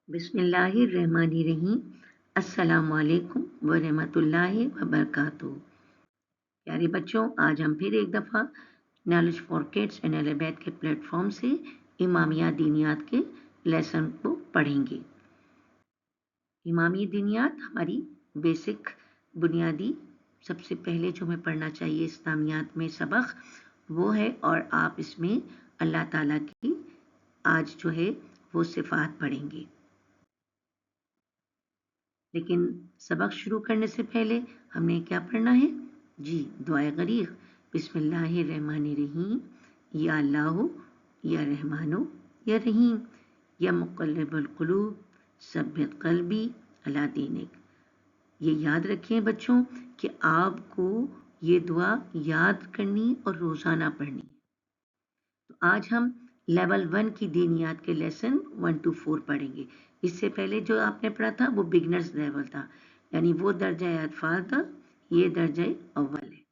बिस्मिल्लाहिर्रहमानिर्रहीम। अस्सलामु अलैकुम वरहमतुल्लाहि वबरकातुहू। प्यारे बच्चों, आज हम फिर एक दफ़ा नॉलेज फॉर किड्स एंड अरबैत के प्लेटफॉर्म से इमामिया दीनियात के लेसन को पढ़ेंगे। इमामी दीनियात हमारी बेसिक बुनियादी सबसे पहले जो हमें पढ़ना चाहिए इस्लामियात में सबक वो है, और आप इसमें अल्लाह ताला की आज जो है वो सिफ़ात पढ़ेंगे। लेकिन सबक शुरू करने से पहले हमने क्या पढ़ना है जी? दुआए गरीब। बिस्मिल्लाहिर्रहमानिर्रहीम। या अल्लाह या रहमानो या रहीम या मुक़ल्लिबुल क़ुलूब सब्बित क़ल्बी अला दीनिक। ये याद रखें बच्चों कि आपको ये दुआ याद करनी और रोज़ाना पढ़नी। तो आज हम लेवल 1 की दीनियात के लेसन 1 to 4 पढ़ेंगे। इससे पहले जो आपने पढ़ा था वो बिगनर्स लेवल था, यानी वो दर्जा अतफाल था, ये दर्जा अव्वल है।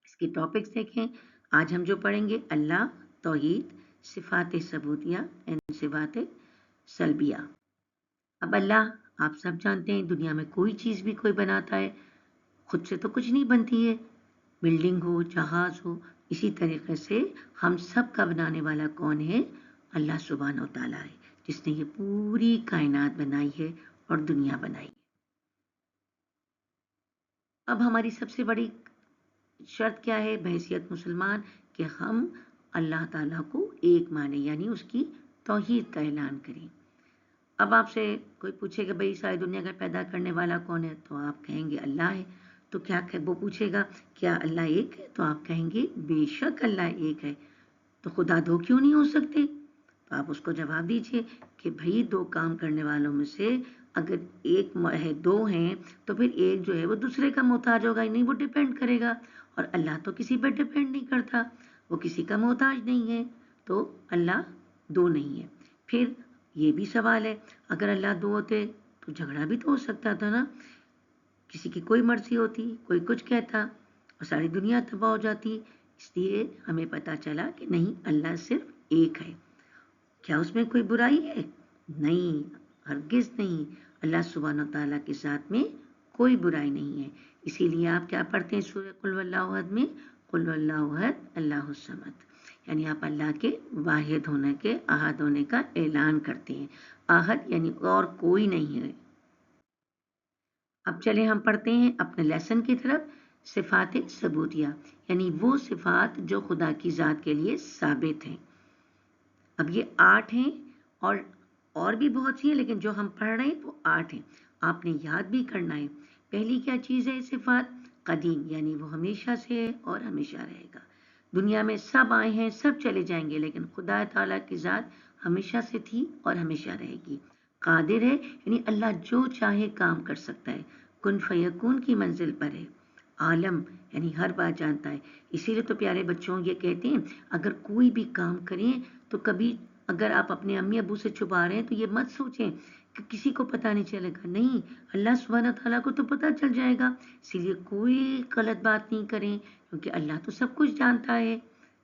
इसके टॉपिक्स देखें। आज हम जो पढ़ेंगे अल्लाह, तौहीद, सिफात सबूतिया एंड सिफात सल्बिया। अब अल्लाह आप सब जानते हैं, दुनिया में कोई चीज़ भी कोई बनाता है, खुद से तो कुछ नहीं बनती है, बिल्डिंग हो, जहाज हो। इसी तरीके से हम सब का बनाने वाला कौन है? अल्लाह सुब्हान व तआला है, जिसने ये पूरी कायनात बनाई है और दुनिया बनाई है। अब हमारी सबसे बड़ी शर्त क्या है बहैसियत मुसलमान? कि हम अल्लाह ताला को एक माने, यानी उसकी तौहीद का ऐलान करें। अब आपसे कोई पूछेगा भाई सारी दुनिया का पैदा करने वाला कौन है, तो आप कहेंगे अल्लाह है। तो क्या वो पूछेगा क्या अल्लाह एक है, तो आप कहेंगे बेशक अल्लाह एक है। तो खुदा दो क्यों नहीं हो सकते? तो आप उसको जवाब दीजिए कि भाई दो काम करने वालों में से अगर एक है, दो हैं, तो फिर एक जो है वो दूसरे का मोहताज होगा ही नहीं, वो डिपेंड करेगा। और अल्लाह तो किसी पर डिपेंड नहीं करता, वो किसी का मोहताज नहीं है, तो अल्लाह दो नहीं है। फिर ये भी सवाल है, अगर अल्लाह दो होते तो झगड़ा भी तो हो सकता था ना, किसी की कोई मर्जी होती, कोई कुछ कहता और सारी दुनिया तबाह हो जाती। इसलिए हमें पता चला कि नहीं, अल्लाह सिर्फ एक है। क्या उसमें कोई बुराई है? नहीं, हरगिज़ नहीं। अल्लाह सुब्हान व तआला के साथ में कोई बुराई नहीं है। इसीलिए आप क्या पढ़ते हैं सूरह कुल वल्लाहु अहद में? कुल वल्लाहु अहद अल्लाहु समद, यानी आप अल्लाह के वाहिद होने के, अहद होने का ऐलान करते हैं। अहद यानी और कोई नहीं है। अब चले हम पढ़ते हैं अपने लेसन की तरफ। सिफात सबूतिया, यानी वो सिफात जो खुदा की ज़ात के लिए साबित हैं। अब ये 8 हैं और भी बहुत सी हैं, लेकिन जो हम पढ़ रहे हैं वो 8 हैं। आपने याद भी करना है। पहली क्या चीज़ है सिफात? कदीम, यानी वो हमेशा से है और हमेशा रहेगा। दुनिया में सब आए हैं, सब चले जाएंगे, लेकिन खुदा ताला की ज़ात हमेशा से थी और हमेशा रहेगी। कादिर है, यानी अल्लाह जो चाहे काम कर सकता है, कुन फयकून की मंजिल पर है। आलम, यानी हर बात जानता है। इसीलिए तो प्यारे बच्चों ये कहते हैं, अगर कोई भी काम करें तो कभी अगर आप अपने अम्मी अबू से छुपा रहे हैं तो ये मत सोचें कि किसी को पता नहीं चलेगा। नहीं, अल्लाह सुब्हान ताला को तो पता चल जाएगा। इसीलिए कोई गलत बात नहीं करें, क्योंकि अल्लाह तो सब कुछ जानता है।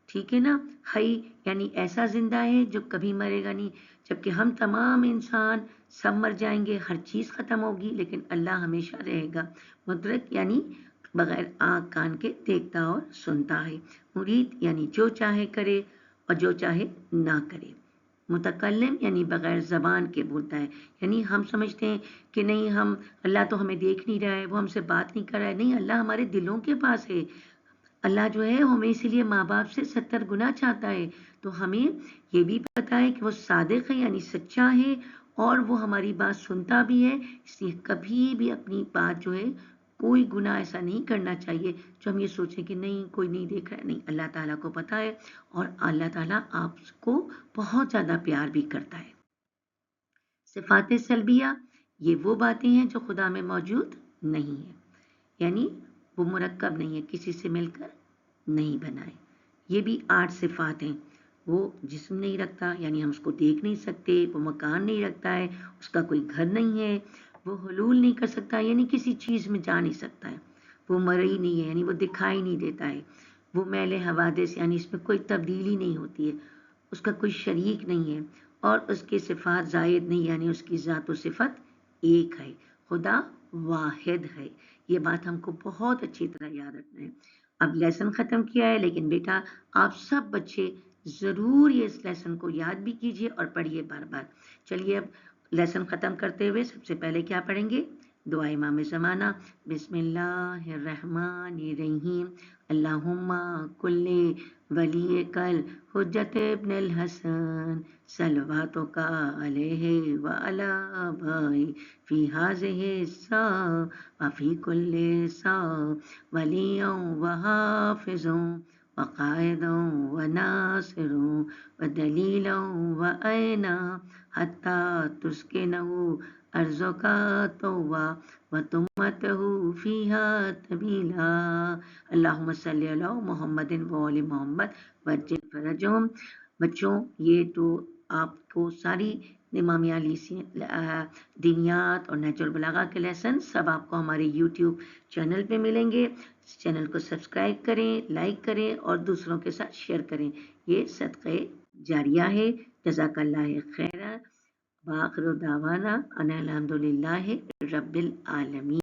ठीक है ना? हई यानी ऐसा जिंदा है जो कभी मरेगा नहीं, जबकि हम तमाम इंसान सब मर जाएंगे, हर चीज़ ख़त्म होगी, लेकिन अल्लाह हमेशा रहेगा। मुद्रक यानी बगैर आँख कान के देखता और सुनता है। मुरीद यानी जो चाहे करे और जो चाहे ना करे। मुतकल्लिम यानी बगैर ज़बान के बोलता है, यानी हम समझते हैं कि नहीं, हम अल्लाह तो हमें देख नहीं रहा है, वो हमसे बात नहीं कर रहा है। नहीं, अल्लाह हमारे दिलों के पास है। अल्लाह जो है हमें इसीलिए माँ बाप से 70 गुना चाहता है। तो हमें ये भी पता है कि वो सादिक है, यानी सच्चा है, और वो हमारी बात सुनता भी है। इसलिए कभी भी अपनी बात जो है कोई गुनाह ऐसा नहीं करना चाहिए जो हम ये सोचें कि नहीं कोई नहीं देख रहा है। नहीं, अल्लाह ताला को पता है, और अल्लाह ताला आपको बहुत ज़्यादा प्यार भी करता है। सिफात सल्बिया, ये वो बातें हैं जो खुदा में मौजूद नहीं है, यानी वो मुरक्कब नहीं है, किसी से मिलकर नहीं बनाए। ये भी 8 सिफात हैं। वो जिस्म नहीं रखता, यानी हम उसको देख नहीं सकते। वो मकान नहीं रखता है, उसका कोई घर नहीं है। वो हुलूल नहीं कर सकता, यानी किसी चीज़ में जा नहीं सकता है। वो मरई नहीं है, यानी वो दिखाई नहीं देता है। वो मैले हवादिस, यानी इसमें कोई तब्दीली नहीं होती है, उसका कोई शरीक नहीं है। اور اس کی صفات زائد نہیں، یعنی اس کی ذات و صفت ایک ہے، خدا واحد ہے۔ یہ بات ہم کو بہت اچھی طرح یاد رکھنا ہے۔ اب لیسن ختم کیا ہے، لیکن بیٹا آپ سب بچے ضرور یہ اس لیسن کو یاد بھی کیجئے اور پڑھیے بار بار۔ چلیے اب لیسن ختم کرتے ہوئے سب سے پہلے کیا پڑھیں گے؟ دعا امام زمانہ۔ بسم اللہ الرحمن الرحیم، اللہم کل ولی کل حجت ابن الحسن صلواتک علیہ وعلی آبائی فی ہذہ الساعة وفی کل ساعة ولی وحافظ وقائد وناصر ودلیل وعینا حتی تسکنہ ارضک طوعا وتمتہ فیہا طویلا اللہم صلی علی محمد وآل محمد وعجل فرجہم۔ بچوں یہ تو آپ کو ساری امامیہ دینیات اور نیچرل بلاغہ کے لیسن سب آپ کو ہمارے یوٹیوب چینل پہ ملیں گے۔ اس چینل کو سبسکرائب کریں، لائک کریں اور دوسروں کے ساتھ شیئر کریں۔ یہ صدقہ جاریہ ہے۔ جزاک اللہ خیر۔ وآخر دعوانا ان الحمد للہ رب العالمین۔